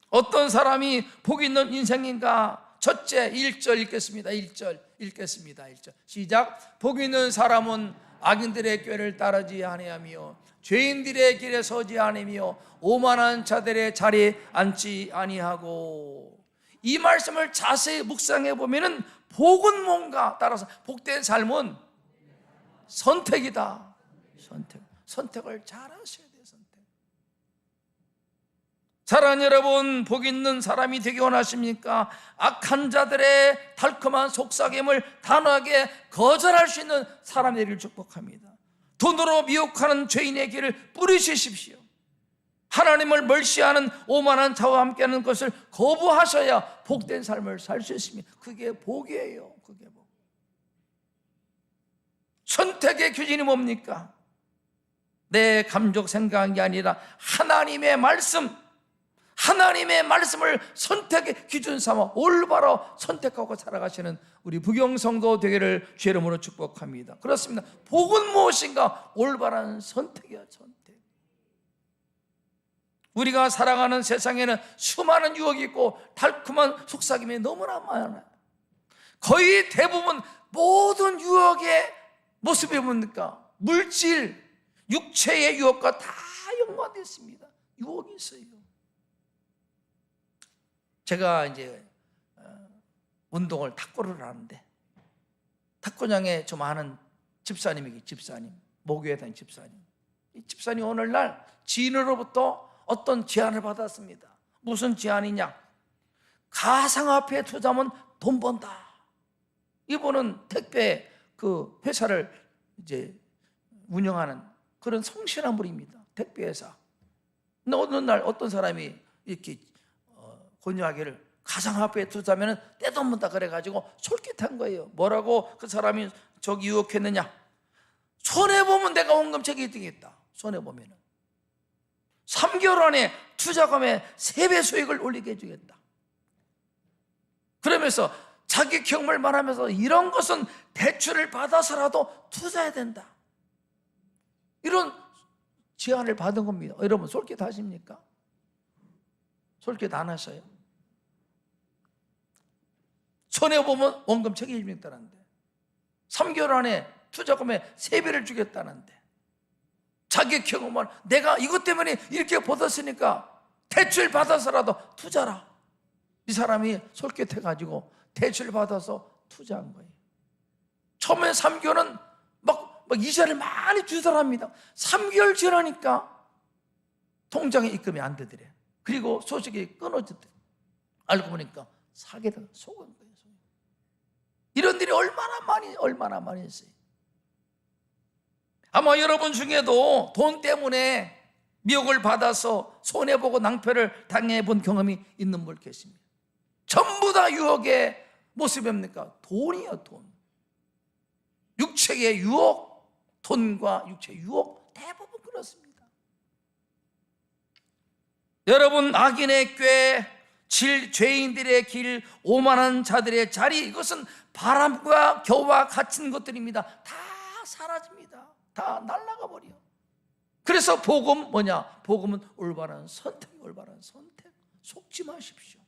어떤 사람이 복 있는 인생인가? 첫째, 1절 읽겠습니다. 1절 읽겠습니다. 1절 시작. 복 있는 사람은 악인들의 꾀를 따르지 아니하며 죄인들의 길에 서지 아니하며 오만한 자들의 자리에 앉지 아니하고. 이 말씀을 자세히 묵상해 보면은 복은 뭔가? 따라서 복된 삶은 선택이다. 선택을 잘 하셔야 돼요. 선택. 사랑하는 여러분, 복 있는 사람이 되기 원하십니까? 악한 자들의 달콤한 속삭임을 단호하게 거절할 수 있는 사람이 되기를 축복합니다. 돈으로 미혹하는 죄인의 길을 뿌리치십시오. 하나님을 멀시하는 오만한 자와 함께하는 것을 거부하셔야 복된 삶을 살 수 있습니다. 그게 복이에요. 그게 복. 선택의 기준이 뭡니까? 내 감정 생각이 아니라 하나님의 말씀, 하나님의 말씀을 선택의 기준 삼아 올바로 선택하고 살아가시는 우리 부경성도 되기를 주의 이름으로 축복합니다. 그렇습니다. 복은 무엇인가? 올바른 선택이야. 선택. 우리가 살아가는 세상에는 수많은 유혹이 있고 달콤한 속삭임이 너무나 많아요. 거의 대부분 모든 유혹의 모습이 뭡니까? 물질, 육체의 유혹과 다 연관되어 있습니다. 유혹이 있어요. 제가 이제 운동을 탁구를 하는데 탁구장에 좀 아는 집사님이 집사님, 모교에 다니는 집사님. 이 집사님 오늘날 지인으로부터 어떤 제안을 받았습니다. 무슨 제안이냐? 가상화폐 투자하면 돈 번다. 이분은 택배 그 회사를 이제 운영하는 그런 성실한 분입니다. 택배 회사. 근데 어느 날 어떤 사람이 이렇게 권유하기를 가상화폐에 투자하면 떼돈 번다 그래가지고 솔깃한 거예요. 뭐라고 그 사람이 저기 유혹했느냐? 손해보면 내가 원금책이 되겠다. 손해보면은 3개월 안에 투자금의 3배 수익을 올리게 해주겠다. 그러면서 자기 경험을 말하면서 이런 것은 대출을 받아서라도 투자해야 된다. 이런 제안을 받은 겁니다. 여러분 솔깃하십니까? 솔깃 안 하셔요? 손해보면 원금 책임있다는데 3개월 안에 투자금의 3배를 주겠다는데 자기 경험을 내가 이것 때문에 이렇게 받았으니까 대출 받아서라도 투자라. 이 사람이 솔깃해가지고 대출 받아서 투자한 거예요. 처음에 3개월은 막 이자를 많이 주더랍니다. 3개월 지나니까 통장에 입금이 안 되더래. 그리고 소식이 끊어졌대. 알고 보니까 사기다. 속은 거예요. 이런 일이 얼마나 많이 있어요. 아마 여러분 중에도 돈 때문에 미혹을 받아서 손해보고 낭패를 당해본 경험이 있는 분 계십니다. 전부 다 유혹의 모습입니까? 돈이에요. 돈. 육체의 유혹, 돈과 육체의 유혹 대부분 그렇습니다. 여러분, 악인의 꾀, 죄인들의 길, 오만한 자들의 자리, 이것은 바람과 겨와 갇힌 것들입니다. 다 사라집니다. 다 날아가 버려. 그래서 복음 뭐냐? 복음은 올바른 선택, 올바른 선택. 속지 마십시오.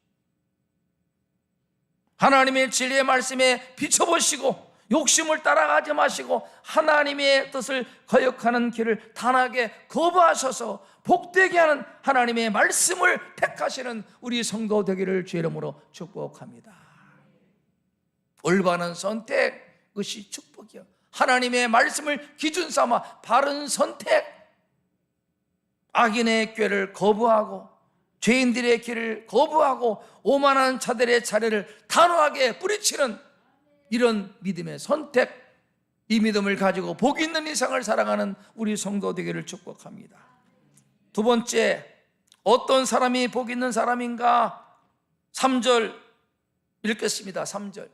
하나님의 진리의 말씀에 비춰보시고 욕심을 따라가지 마시고 하나님의 뜻을 거역하는 길을 단하게 거부하셔서 복되게 하는 하나님의 말씀을 택하시는 우리 성도 되기를 주의 이름으로 축복합니다. 올바른 선택, 그것이 축복이요. 하나님의 말씀을 기준 삼아 바른 선택, 악인의 꾀를 거부하고 죄인들의 길을 거부하고 오만한 자들의 자리를 단호하게 뿌리치는 이런 믿음의 선택, 이 믿음을 가지고 복 있는 인생을 살아가는 우리 성도 되기를 축복합니다. 두 번째, 어떤 사람이 복 있는 사람인가? 3절 읽겠습니다. 3절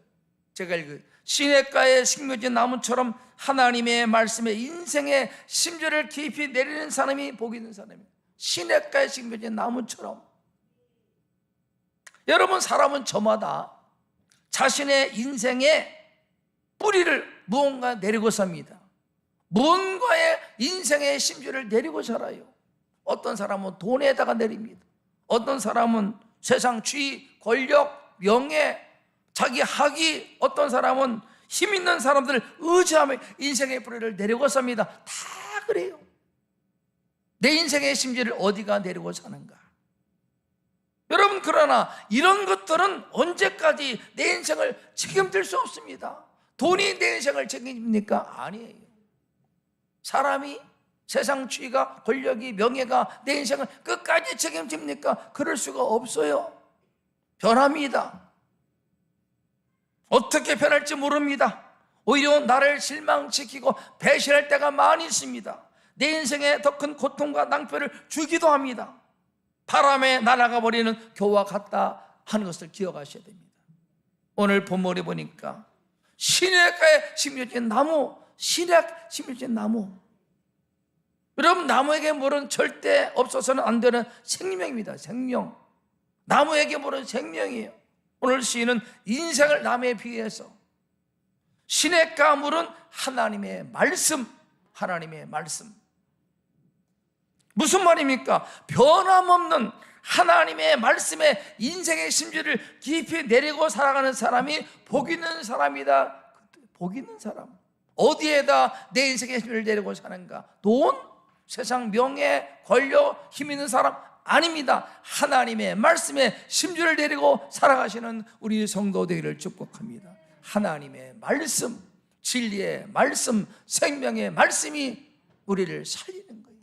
제가 읽어요. 시냇가에 심겨진 나무처럼 하나님의 말씀에 인생의 심지를 깊이 내리는 사람이 복 있는 사람이에요. 시냇가에 심겨진 나무처럼. 여러분, 사람은 저마다 자신의 인생의 뿌리를 무언가 내리고 삽니다. 무언가의 인생의 심지를 내리고 살아요. 어떤 사람은 돈에다가 내립니다. 어떤 사람은 세상 지위, 권력, 명예, 자기 학위, 어떤 사람은 힘 있는 사람들을 의지하며 인생의 뿌리를 내리고 삽니다. 다 그래요. 내 인생의 심지를 어디가 내리고 사는가? 여러분, 그러나 이런 것들은 언제까지 내 인생을 책임질 수 없습니다. 돈이 내 인생을 책임집니까? 아니에요. 사람이, 세상 지위가, 권력이, 명예가 내 인생을 끝까지 책임집니까? 그럴 수가 없어요. 변합니다. 어떻게 변할지 모릅니다. 오히려 나를 실망시키고 배신할 때가 많이 있습니다. 내 인생에 더 큰 고통과 낭패를 주기도 합니다. 바람에 날아가 버리는 교와 같다 하는 것을 기억하셔야 됩니다. 오늘 본문에 보니까 시냇가에 심겨진 나무, 시냇 심겨진 나무. 여러분, 나무에게 물은 절대 없어서는 안 되는 생명입니다. 생명. 나무에게 물은 생명이에요. 오늘 시인은 인생을 나무에 비유해서 시냇가 물은 하나님의 말씀, 하나님의 말씀. 무슨 말입니까? 변함없는 하나님의 말씀에 인생의 심지를 깊이 내리고 살아가는 사람이 복 있는 사람이다. 복 있는 사람. 어디에다 내 인생의 심지를 내리고 사는가? 돈? 세상 명예, 권력, 힘 있는 사람? 아닙니다. 하나님의 말씀에 심지를 내리고 살아가시는 우리 성도 되기를 축복합니다. 하나님의 말씀, 진리의 말씀, 생명의 말씀이 우리를 살리는 거예요.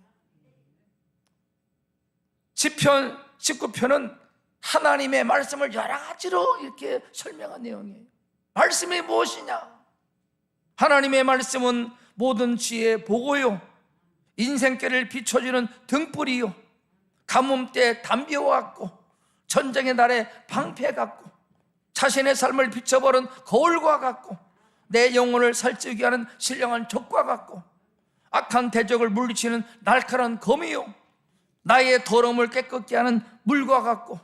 시편 19편은 하나님의 말씀을 여러 가지로 이렇게 설명한 내용이에요. 말씀이 무엇이냐? 하나님의 말씀은 모든 지혜의 보고요, 인생길을 비춰주는 등불이요, 가뭄 때 담비와 같고 전쟁의 날에 방패 같고 자신의 삶을 비춰버린 거울과 같고 내 영혼을 살찌우게 하는 신령한 족과 같고 악한 대적을 물리치는 날카로운 검이요, 나의 더러움을 깨끗게 하는 물과 같고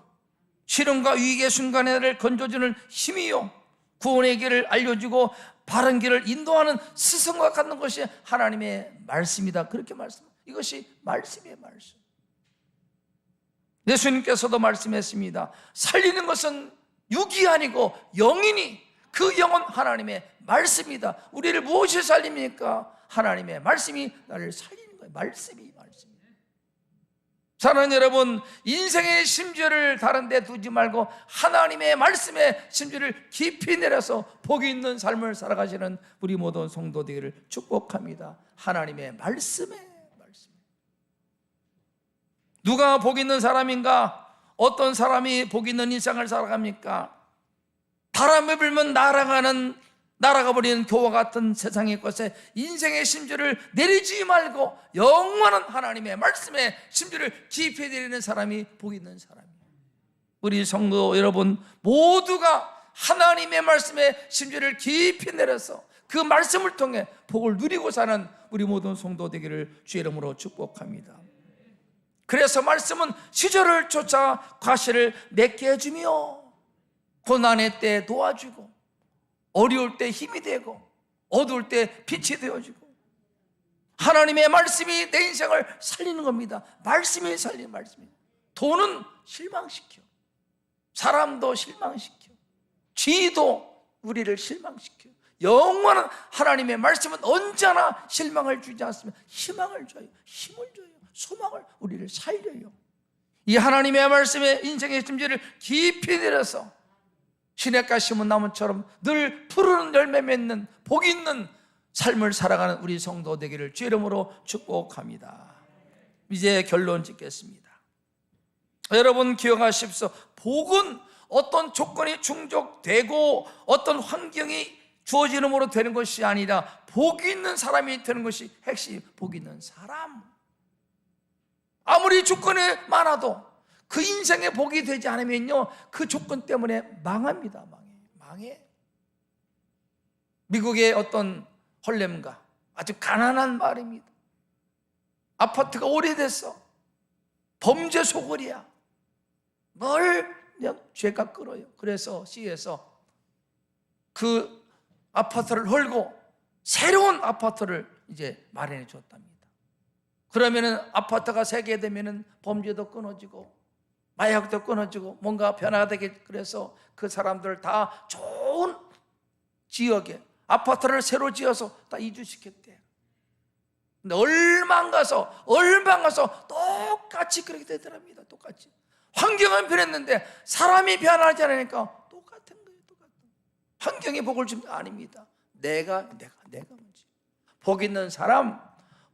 시련과 위기의 순간에 나를 건져주는 힘이요, 구원의 길을 알려주고 바른 길을 인도하는 스승과 같은 것이 하나님의 말씀이다. 그렇게 말씀합니다. 이것이 말씀이에요. 말씀. 예수님께서도 말씀했습니다. 살리는 것은 육이 아니고 영이니 그 영은 하나님의 말씀이다. 우리를 무엇이 살립니까? 하나님의 말씀이 나를 살리는 거예요. 말씀이. 사랑하는 여러분, 인생의 심지를 다른 데 두지 말고 하나님의 말씀에 심지를 깊이 내려서 복이 있는 삶을 살아가시는 우리 모든 성도 되기를 축복합니다. 하나님의 말씀에. 누가 복 있는 사람인가? 어떤 사람이 복 있는 인생을 살아갑니까? 바람에 불면 날아가 버리는 교와 같은 세상의 것에 인생의 심지를 내리지 말고 영원한 하나님의 말씀에 심지를 깊이 내리는 사람이 복 있는 사람이에요. 우리 성도 여러분 모두가 하나님의 말씀에 심지를 깊이 내려서 그 말씀을 통해 복을 누리고 사는 우리 모든 성도 되기를 주의 이름으로 축복합니다. 그래서 말씀은 시절을 쫓아 과실을 맺게 해주며 고난의 때 도와주고 어려울 때 힘이 되고 어두울 때 빛이 되어주고 하나님의 말씀이 내 인생을 살리는 겁니다. 말씀이 살리는 말씀이에요. 돈은 실망시켜, 사람도 실망시켜, 지위도 우리를 실망시켜. 영원한 하나님의 말씀은 언제나 실망을 주지 않습니다. 희망을 줘요, 힘을 줘요, 소망을, 우리를 살려요. 이 하나님의 말씀에 인생의 심지를 깊이 내려서 시냇가 심은 나무처럼 늘 푸른 열매 맺는 복 있는 삶을 살아가는 우리 성도 되기를 주의 이름으로 축복합니다. 이제 결론 짓겠습니다. 여러분 기억하십시오. 복은 어떤 조건이 충족되고 어떤 환경이 주어지는으로 되는 것이 아니라 복 있는 사람이 되는 것이 핵심. 복 있는 사람. 아무리 조건이 많아도 그 인생에 복이 되지 않으면요, 그 조건 때문에 망합니다. 망해. 미국의 어떤 헐렘가, 아주 가난한 마을입니다. 아파트가 오래됐어. 범죄 소굴이야. 늘 그냥 죄가 끌어요. 그래서 시에서 그 아파트를 헐고 새로운 아파트를 이제 마련해 줬답니다. 그러면은 아파트가 세개되면은 범죄도 끊어지고 마약도 끊어지고 뭔가 변화가 되게, 그래서 그 사람들 다 좋은 지역에 아파트를 새로 지어서 다 이주시켰대요. 근데 얼마 안 가서 똑같이 그렇게 되더랍니다. 똑같이. 환경은 변했는데 사람이 변하지 않으니까 똑같은 거예요. 똑같은. 환경이 복을 준 게 아닙니다. 내가 문제. 복 있는 사람,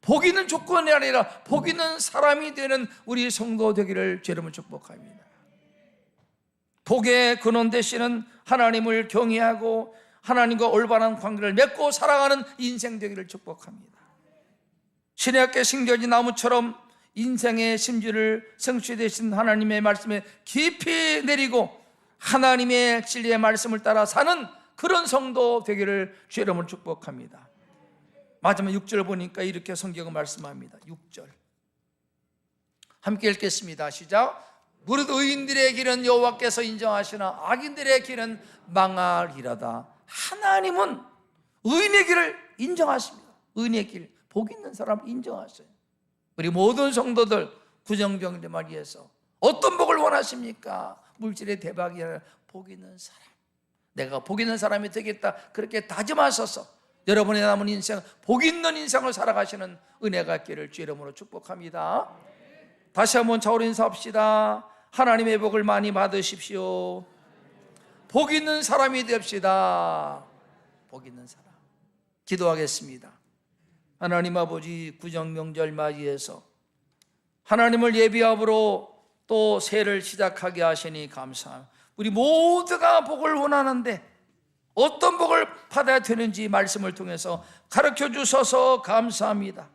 복 있는 조건이 아니라 복 있는 사람이 되는 우리 성도 되기를 주 이름으로 축복합니다. 복의 근원 되시는 하나님을 경외하고 하나님과 올바른 관계를 맺고 살아가는 인생 되기를 축복합니다. 신약의 신겨진 나무처럼 인생의 심지를 성취되신 하나님의 말씀에 깊이 내리고 하나님의 진리의 말씀을 따라 사는 그런 성도 되기를 주 이름으로 축복합니다. 마지막 6절 보니까 이렇게 성경은 말씀합니다. 6절 함께 읽겠습니다. 시작. 무릇 의인들의 길은 여호와께서 인정하시나 악인들의 길은 망하리로다. 하나님은 의인의 길을 인정하십니다. 의인의 길, 복 있는 사람 인정하셔요. 우리 모든 성도들 구정병들 말이해서 어떤 복을 원하십니까? 물질의 대박이 아니라 복 있는 사람, 내가 복 있는 사람이 되겠다 그렇게 다짐하셔서 여러분의 남은 인생 복 있는 인생을 살아가시는 은혜가 있기를 주 이름으로 축복합니다. 다시 한번 좌우로 인사합시다. 하나님의 복을 많이 받으십시오. 복 있는 사람이 됩시다. 복 있는 사람. 기도하겠습니다. 하나님 아버지, 구정명절 맞이해서 하나님을 예비함으로 또 새해를 시작하게 하시니 감사합니다. 우리 모두가 복을 원하는데 어떤 복을 받아야 되는지 말씀을 통해서 가르쳐 주셔서 감사합니다.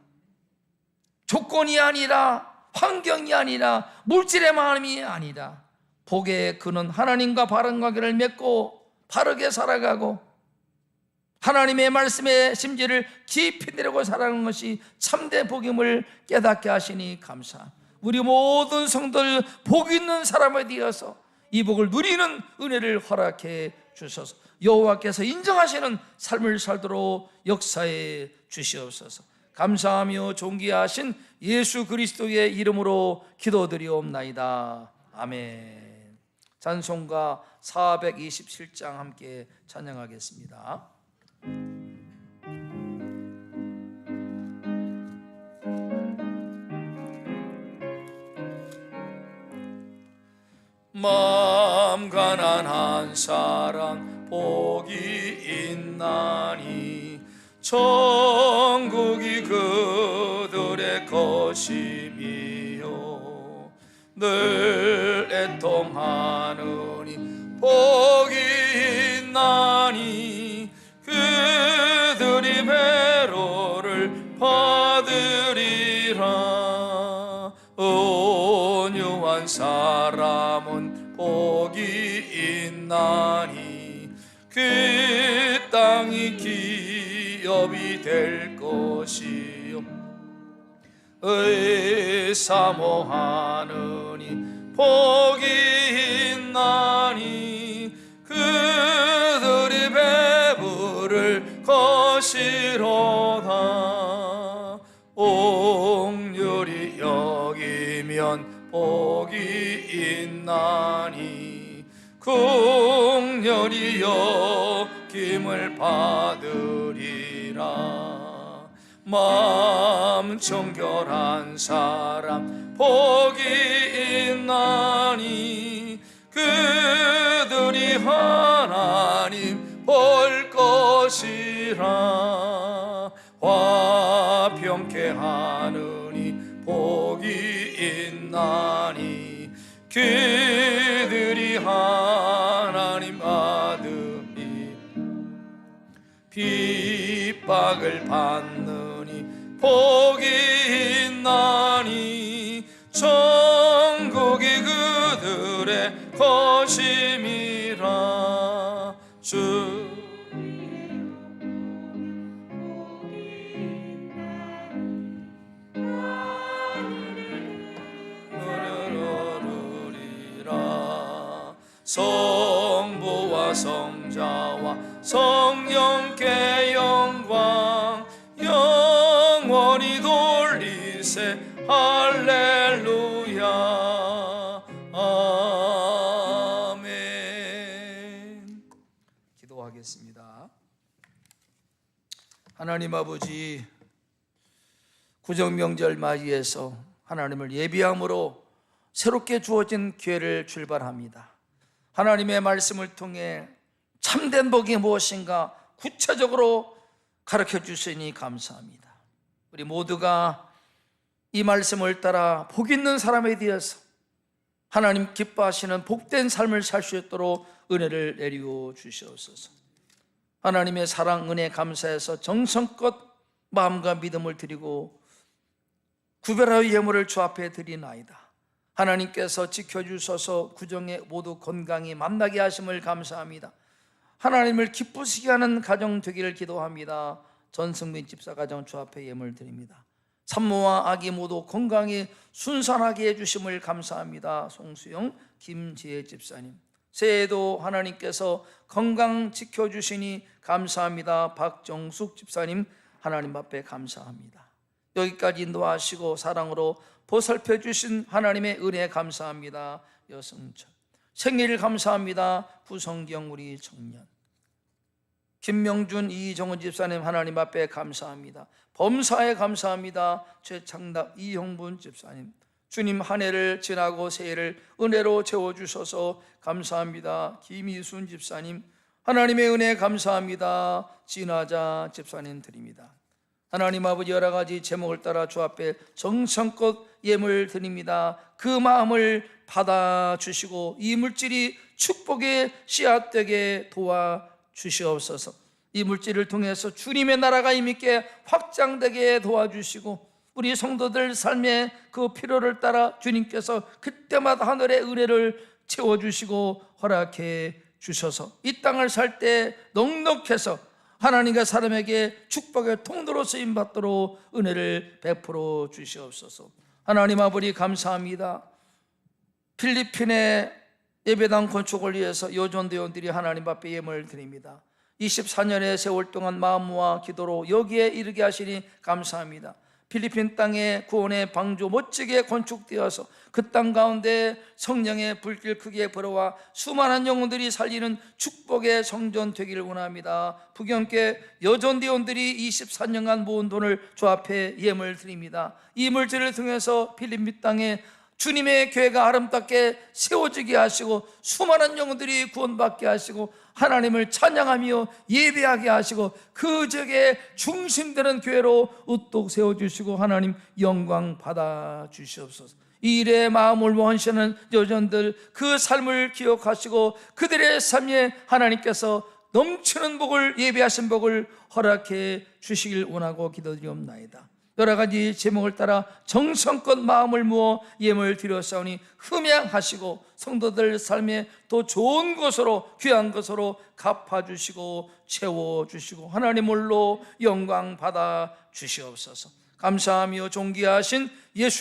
조건이 아니라, 환경이 아니라, 물질의 마음이 아니라 복의 근원 하나님과 바른 관계를 맺고 바르게 살아가고 하나님의 말씀의 심지를 깊이 내려고 살아가는 것이 참된 복임을 깨닫게 하시니 감사합니다. 우리 모든 성도들 복 있는 사람에 되어서 이 복을 누리는 은혜를 허락해 주셔서 여호와께서 인정하시는 삶을 살도록 역사해 주시옵소서. 감사하며 존귀하신 예수 그리스도의 이름으로 기도드리옵나이다. 아멘. 찬송가 427장 함께 찬양하겠습니다. 마음 가난한 사람 복이 있나니 천국이 그들의 것이미요 늘 애통하느니 복이 있나니 그들이 배로를 받으리라. 온유한 사람은 복이 있나니 그 땅이 기업이 될 것이요 사모하느니 복이 있나니 그들이 배부를 것이로다. 옥률이 여기면 복이 있나니 국률이 여김을 받으리라. 마음 정결한 사람 복이 있나니 그들이 하나님 볼 것이라. 화평케 하느니 복이 있나니 그들이 하나님 아들이. 핍박을 받느니 복이 있나니 천국이 그들의 것임이라. 주 성부와 성자와 성령께 영광 할렐루야 아멘. 기도하겠습니다. 하나님 아버지, 구정명절 맞이해서 하나님을 예비함으로 새롭게 주어진 기회를 출발합니다. 하나님의 말씀을 통해 참된 복이 무엇인가 구체적으로 가르쳐 주시니 감사합니다. 우리 모두가 이 말씀을 따라 복 있는 사람에 대해서 하나님 기뻐하시는 복된 삶을 살 수 있도록 은혜를 내리워 주시옵소서. 하나님의 사랑 은혜 감사해서 정성껏 마음과 믿음을 드리고 구별하여 예물을 주 앞에 드리나이다. 하나님께서 지켜주셔서 구정에 모두 건강히 만나게 하심을 감사합니다. 하나님을 기쁘시게 하는 가정 되기를 기도합니다. 전승민 집사 가정 주 앞에 예물 드립니다. 산모와 아기 모두 건강히 순산하게 해주심을 감사합니다. 송수영, 김지혜 집사님, 새해에도 하나님께서 건강 지켜주시니 감사합니다. 박정숙 집사님, 하나님 앞에 감사합니다. 여기까지 인도하시고 사랑으로 보살펴 주신 하나님의 은혜 감사합니다. 여승철 생일 감사합니다. 구성경 우리 청년, 김명준 이정은 집사님 하나님 앞에 감사합니다. 범사에 감사합니다. 최창답 이형분 집사님, 주님 한 해를 지나고 새해를 은혜로 채워주셔서 감사합니다. 김희순 집사님 하나님의 은혜 감사합니다. 진화자 집사님 드립니다. 하나님 아버지, 여러 가지 제목을 따라 주 앞에 정성껏 예물 드립니다. 그 마음을 받아주시고 이 물질이 축복의 씨앗되게 도와주시옵소서. 이 물질을 통해서 주님의 나라가 임있게 확장되게 도와주시고 우리 성도들 삶의 그 필요를 따라 주님께서 그때마다 하늘의 은혜를 채워주시고 허락해 주셔서 이 땅을 살 때 넉넉해서 하나님과 사람에게 축복의 통로로 쓰임받도록 은혜를 베풀어 주시옵소서. 하나님 아버지 감사합니다. 필리핀의 예배당 건축을 위해서 요전대원들이 하나님 앞에 예물을 드립니다. 24년의 세월 동안 마음과 기도로 여기에 이르게 하시니 감사합니다. 필리핀 땅에 구원의 방주 멋지게 건축되어서 그 땅 가운데 성령의 불길 크게 불어와 수많은 영혼들이 살리는 축복의 성전 되기를 원합니다. 부경께 여전대원들이 24년간 모은 돈을 주 앞에 예물 드립니다. 이 물질을 통해서 필리핀 땅에 주님의 교회가 아름답게 세워지게 하시고 수많은 영혼들이 구원받게 하시고 하나님을 찬양하며 예배하게 하시고 그 지역에 중심되는 교회로 우뚝 세워주시고 하나님 영광 받아 주시옵소서. 이 일에 마음을 원하시는 여전들 그 삶을 기억하시고 그들의 삶에 하나님께서 넘치는 복을, 예배하신 복을 허락해 주시길 원하고 기도드리옵나이다. 여러 가지 제목을 따라 정성껏 마음을 모아 예물 드렸사오니 흠양하시고 성도들 삶에 더 좋은 것으로, 귀한 것으로 갚아주시고 채워주시고 하나님 홀로 영광 받아 주시옵소서. 감사하며 존귀하신 예수